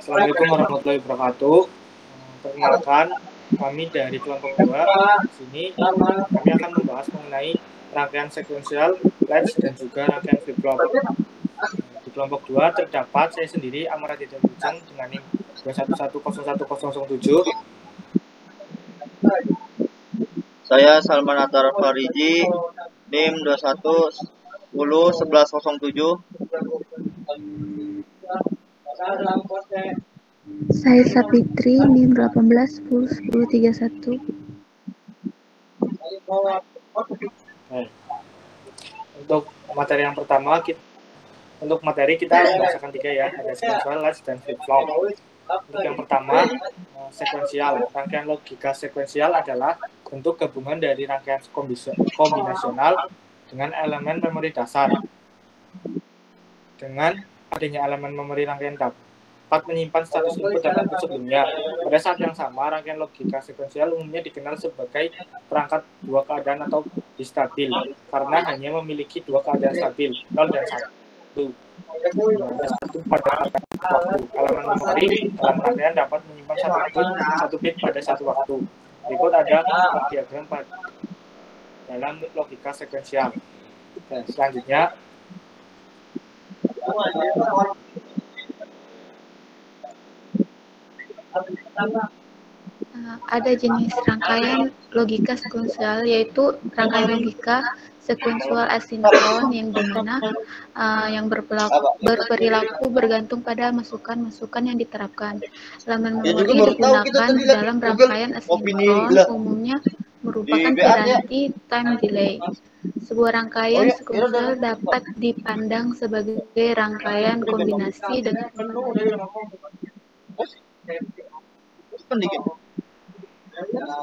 Assalamualaikum warahmatullahi wabarakatuh. Perkenalkan, kami dari kelompok 2. Di sini kami akan membahas mengenai rangkaian sekuensial, latch, dan juga rangkaian flip-flop. Di kelompok 2 terdapat saya sendiri, Amaraddin Wilujeng, dengan NIM 2110107. Saya Salman Attar Fariji, NIM 21101107. Saya Sapitri, NIM 18101031. Untuk materi yang pertama, kita membahasakan 3 ya, ada sekuensial, latch, dan flip-flop. Untuk yang pertama, sekuensial. Rangkaian logika sekuensial adalah bentuk gabungan dari rangkaian kombinasional dengan elemen memori dasar. Dengan adanya elemen memori rangkaian dapat menyimpan status input dan output sebelumnya. Pada saat yang sama, rangkaian logika sekuensial umumnya dikenal sebagai perangkat dua keadaan atau bistabil, karena hanya memiliki dua keadaan stabil, 0 dan 1. Satu pada waktu. Elemen memori dalam rangkaian dapat menyimpan satu bit pada satu waktu. Berikut ada diagram dalam logika sekuensial. Selanjutnya, ada jenis rangkaian logika sekuensial, yaitu rangkaian logika sekuensial asinkron yang dimana yang berperilaku bergantung pada masukan-masukan yang diterapkan. Elemen memori digunakan dalam rangkaian asinkron umumnya merupakan pengganti time delay. Sebuah rangkaian sekuensial dapat dipandang sebagai rangkaian kombinasi dengan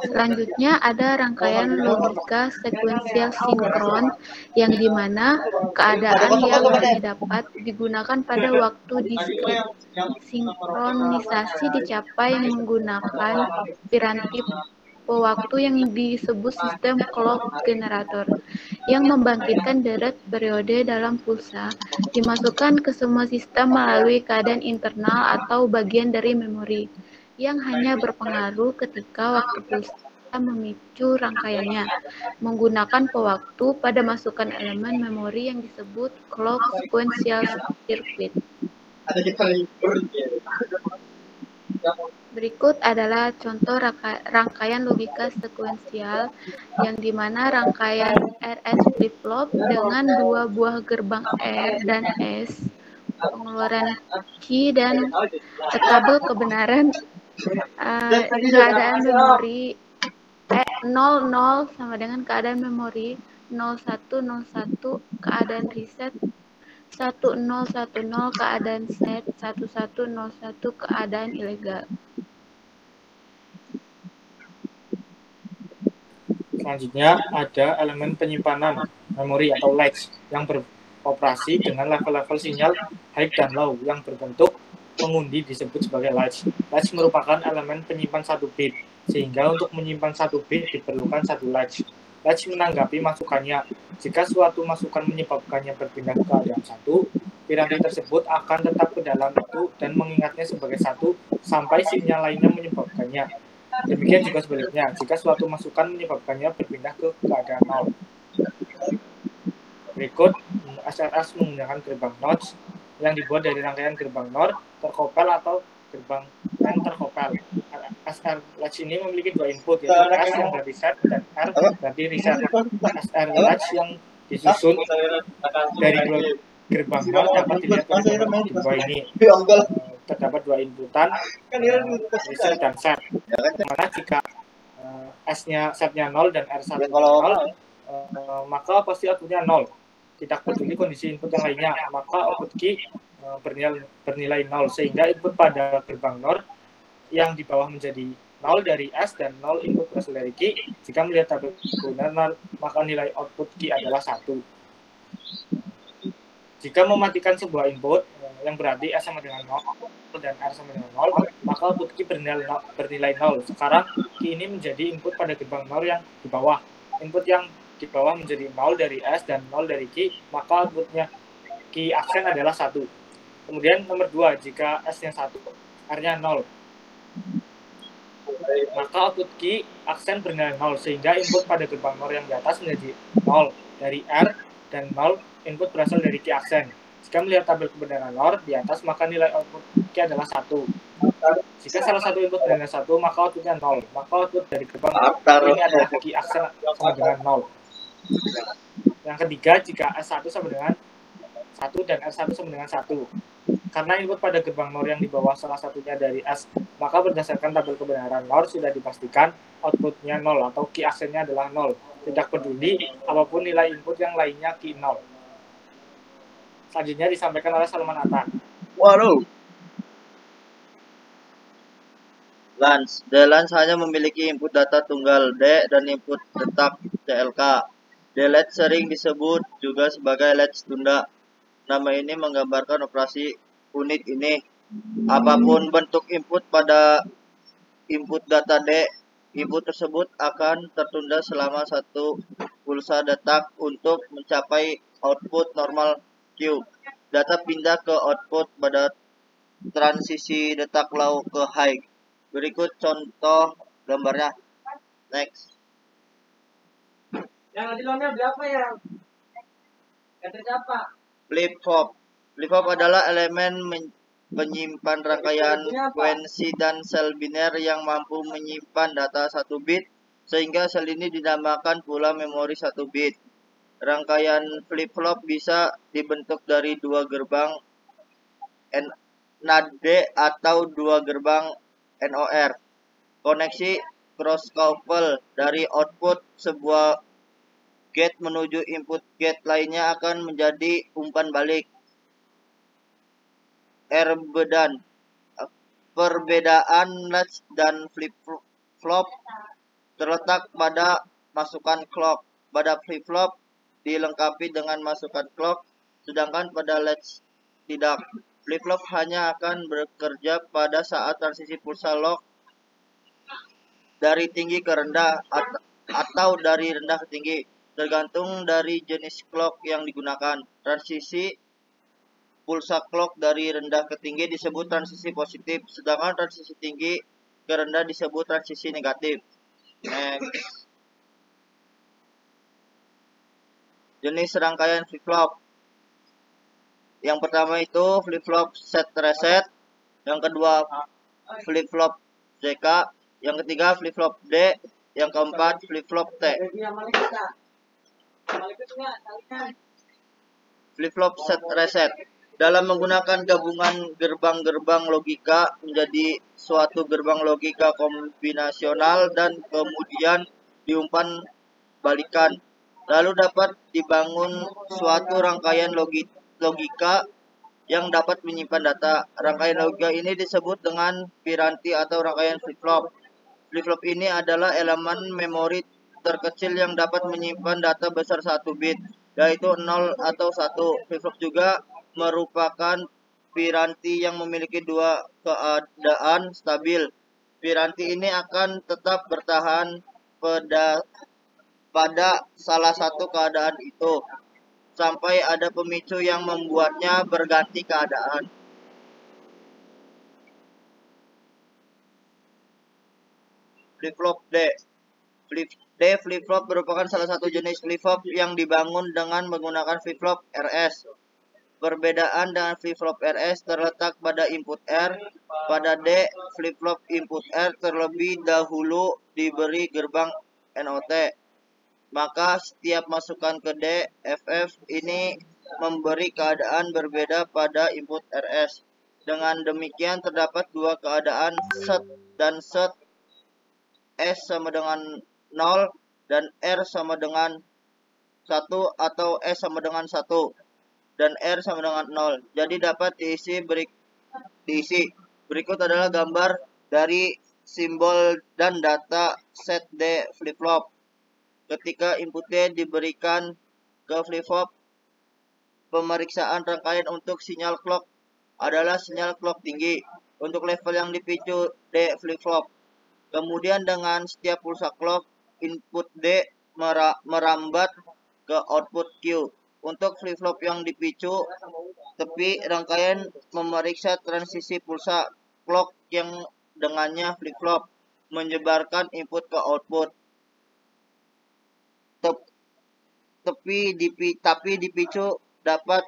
Selanjutnya ada rangkaian logika sekuensial sinkron yang dimana keadaan yang dapat digunakan pada waktu diskrit. Sinkronisasi dicapai menggunakan piranti pewaktu yang disebut sistem clock generator yang membangkitkan deret periode dalam pulsa dimasukkan ke semua sistem melalui keadaan internal atau bagian dari memori yang hanya berpengaruh ketika waktu pulsa memicu rangkaiannya menggunakan pewaktu pada masukan elemen memori yang disebut clock sequential circuit. Berikut adalah contoh rangkaian logika sekuensial yang dimana rangkaian RS flip-flop dengan dua buah gerbang R dan S, pengeluaran key dan tabel kebenaran keadaan memori 00 sama dengan keadaan memori 0101 keadaan reset 1010 keadaan set 1101 keadaan ilegal. Selanjutnya ada elemen penyimpanan memori atau latch yang beroperasi dengan level-level sinyal high dan low yang berbentuk pengundi disebut sebagai latch. Latch merupakan elemen penyimpan 1 bit, sehingga untuk menyimpan 1 bit diperlukan 1 latch. Latch menanggapi masukannya. Jika suatu masukan menyebabkannya berpindah ke keadaan 1, piranti tersebut akan tetap ke dalam itu dan mengingatnya sebagai 1 sampai sinyal lainnya menyebabkannya. Demikian juga sebaliknya, jika suatu masukan menyebabkannya berpindah ke keadaan 0. Berikut, SRS menggunakan gerbang notch yang dibuat dari rangkaian gerbang NOR, terkopel atau gerbang N terkopel. SR latch ini memiliki 2 input, yaitu S yang berarti set dan R berarti reset. SR latch yang disusun dari 2 gerbang NOR dapat dilihat di bawah ini. Terdapat 2 inputan, reset dan set. Dimana jika S-nya setnya 0 dan R1-nya 0, maka pasti outputnya 0. Tidak peduli kondisi input yang lainnya, maka output key bernilai 0, sehingga input pada gerbang NOR yang di bawah menjadi 0 dari S dan 0 input berasal dari key. Jika melihat tabel benar, maka nilai output key adalah 1. Jika mematikan sebuah input yang berarti S sama dengan 0 dan R sama dengan 0, maka output key bernilai 0. Sekarang key ini menjadi input pada gerbang NOR yang di bawah. Input yang di bawah menjadi 0 dari S dan 0 dari key, maka outputnya key aksen adalah 1. Kemudian nomor 2, jika S-nya 1 R-nya 0. Maka output key aksen bernilai 0, sehingga input pada gerbang NOR yang di atas menjadi 0 dari R, dan 0 input berasal dari key aksen. Jika melihat tabel kebenaran NOR di atas, maka nilai output key adalah 1. Jika salah satu input bernilai 1, maka outputnya 0. Maka output dari gerbang ini adalah key aksen sama dengan 0. Yang ketiga, jika S1 sama dengan 1 dan R1 sama dengan 1. Karena input pada gerbang NOR yang di bawah salah satunya dari S, maka berdasarkan tabel kebenaran NOR sudah dipastikan outputnya 0 atau key aksennya adalah 0. Tidak peduli apapun nilai input yang lainnya key 0. Selanjutnya disampaikan oleh Salman Atar. Waduh. LANS. DLANS hanya memiliki input data tunggal D dan input detak CLK. DLANS sering disebut juga sebagai latch tunda. Nama ini menggambarkan operasi unik ini. Apapun bentuk input pada input data D, input tersebut akan tertunda selama 1 pulsa detak untuk mencapai output normal Q. Data pindah ke output pada transisi detak low ke high. Berikut contoh gambarnya. Next. Yang di dalamnya berapa ya? Kata siapa? Flip-flop. Flip-flop adalah elemen penyimpan rangkaian frekuensi dan sel biner yang mampu menyimpan data 1 bit, sehingga sel ini dinamakan pula memori 1 bit. Rangkaian flip-flop bisa dibentuk dari 2 gerbang NAND atau 2 gerbang NOR. Koneksi cross-couple dari output sebuah gate menuju input gate lainnya akan menjadi umpan balik. Perbedaan latch dan flip-flop terletak pada masukan clock. Pada flip-flop dilengkapi dengan masukan clock, sedangkan pada latch tidak. Flip-flop hanya akan bekerja pada saat transisi pulsa lock dari tinggi ke rendah atau dari rendah ke tinggi, tergantung dari jenis clock yang digunakan. Transisi pulsa clock dari rendah ke tinggi disebut transisi positif, sedangkan transisi tinggi ke rendah disebut transisi negatif. Next. Jenis rangkaian flip-flop. Yang pertama itu flip-flop set reset, yang kedua flip-flop JK, yang ketiga flip-flop D, yang keempat flip-flop T. Flip-flop set reset. Dalam menggunakan gabungan gerbang-gerbang logika menjadi suatu gerbang logika kombinasional dan kemudian diumpan balikan. Lalu dapat dibangun suatu rangkaian logika yang dapat menyimpan data. Rangkaian logika ini disebut dengan piranti atau rangkaian flip-flop. Flip-flop ini adalah elemen memori terkecil yang dapat menyimpan data besar 1 bit, yaitu 0 atau 1. Flip-flop juga merupakan piranti yang memiliki 2 keadaan stabil. Piranti ini akan tetap bertahan pada salah satu keadaan itu sampai ada pemicu yang membuatnya berganti keadaan. Flip-flop D. Flip-flop merupakan salah satu jenis flip-flop yang dibangun dengan menggunakan flip-flop RS. Perbedaan dengan flip-flop RS terletak pada input R. Pada D, flip-flop input R terlebih dahulu diberi gerbang NOT. Maka setiap masukan ke D, FF ini memberi keadaan berbeda pada input RS. Dengan demikian terdapat 2 keadaan set dan set. S sama dengan 0 dan R sama dengan 1 atau S sama dengan 1 dan R sama dengan 0. Jadi dapat diisi. Berikut adalah gambar dari simbol dan data set D flip-flop. Ketika input D diberikan ke flip-flop, pemeriksaan rangkaian untuk sinyal clock adalah sinyal clock tinggi untuk level yang dipicu D flip-flop. Kemudian dengan setiap pulsa clock, input D merambat ke output Q. Untuk flip-flop yang dipicu, tepi rangkaian memeriksa transisi pulsa clock yang dengannya flip-flop menyebarkan input ke output. Tapi dipicu dapat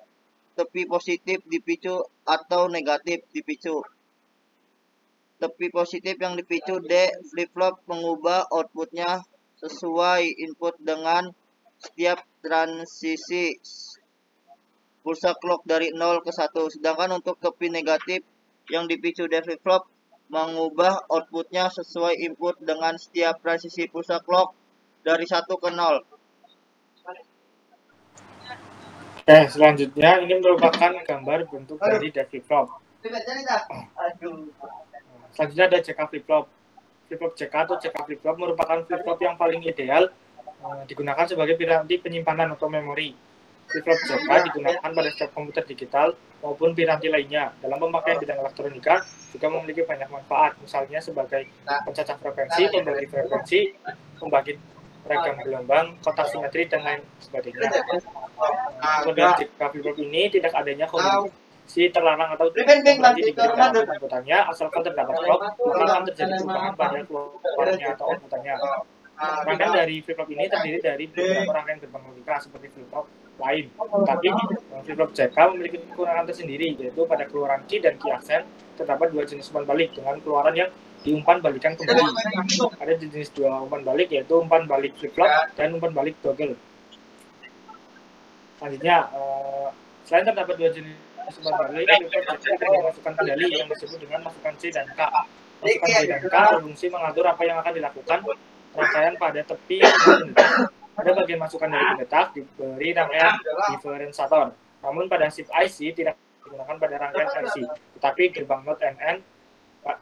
tepi positif dipicu atau negatif dipicu. Tepi positif yang dipicu D flip-flop mengubah outputnya sesuai input dengan setiap transisi pulsa clock dari 0 ke 1. Sedangkan untuk tepi negatif yang dipicu D flip-flop mengubah outputnya sesuai input dengan setiap transisi pulsa clock dari 1 ke 0. Selanjutnya ini merupakan gambar bentuk dari D flip-flop. Selanjutnya ada CK flip-flop. Flip-flop CK atau CK flip-flop merupakan flip-flop yang paling ideal digunakan sebagai piranti penyimpanan atau memori. Flip-flop CK digunakan pada setiap komputer digital maupun piranti lainnya. Dalam pemakaian bidang elektronika juga memiliki banyak manfaat, misalnya sebagai pencacah frekuensi, pembagi frekuensi, pembagi ragam gelombang, kotak simetri, dan lain sebagainya. Kemudian CK flip-flop ini tidak adanya kondisi terlarang atau berarti diberikan outputnya, asalkan terdapat clock, maka akan terjadi perubahan pada keluarnya atau outputnya. Rangkaian dari flip-flop ini terdiri dari beberapa rangkaian gerbang logika seperti flip-flop lain. Tapi flip-flop CK memiliki kekurangan tersendiri, yaitu pada keluaran key dan key aksen terdapat dua jenis umpan balik dengan keluaran yang diumpan balikan kembali. Ada jenis dua umpan balik, yaitu umpan balik flip-flop dan umpan balik toggle. Selanjutnya, selain terdapat dua jenis umpan balik, flip-flop CK juga masukan kendali yang disebut dengan masukan C dan K. Masukan C dan K berfungsi mengatur apa yang akan dilakukan rangkaian pada tepi pendetak. Pada bagian masukan dari pendetak diberi rangkaian diferensiator. Namun pada chip IC tidak digunakan pada rangkaian RC, tetapi gerbang NOT NN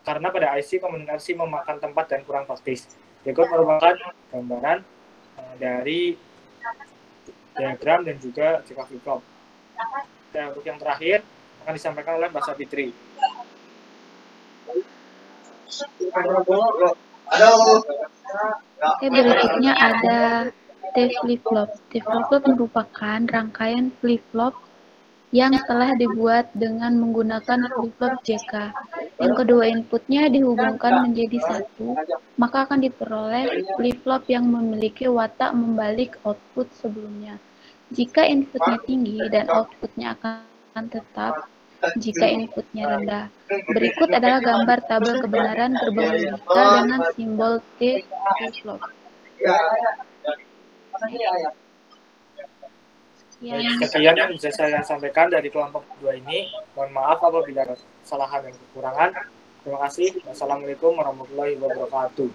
karena pada IC komponen RC memakan tempat dan kurang praktis. Berikut merupakan gambaran dari diagram dan juga CK flip-flop. Dan untuk yang terakhir akan disampaikan oleh Mbak Savitri. Oke, berikutnya ada T flip-flop. T flip-flop merupakan rangkaian flip-flop yang telah dibuat dengan menggunakan flip-flop JK. Yang kedua inputnya dihubungkan menjadi satu, maka akan diperoleh flip-flop yang memiliki watak membalik output sebelumnya. Jika inputnya tinggi dan outputnya akan tetap jika inputnya rendah. Berikut adalah gambar tabel kebenaran gerbang logika dengan simbol T flip-flop. Sekian yang bisa saya sampaikan dari kelompok 2 ini. Mohon maaf apabila ada kesalahan dan kekurangan. Terima kasih. Wassalamualaikum warahmatullahi wabarakatuh.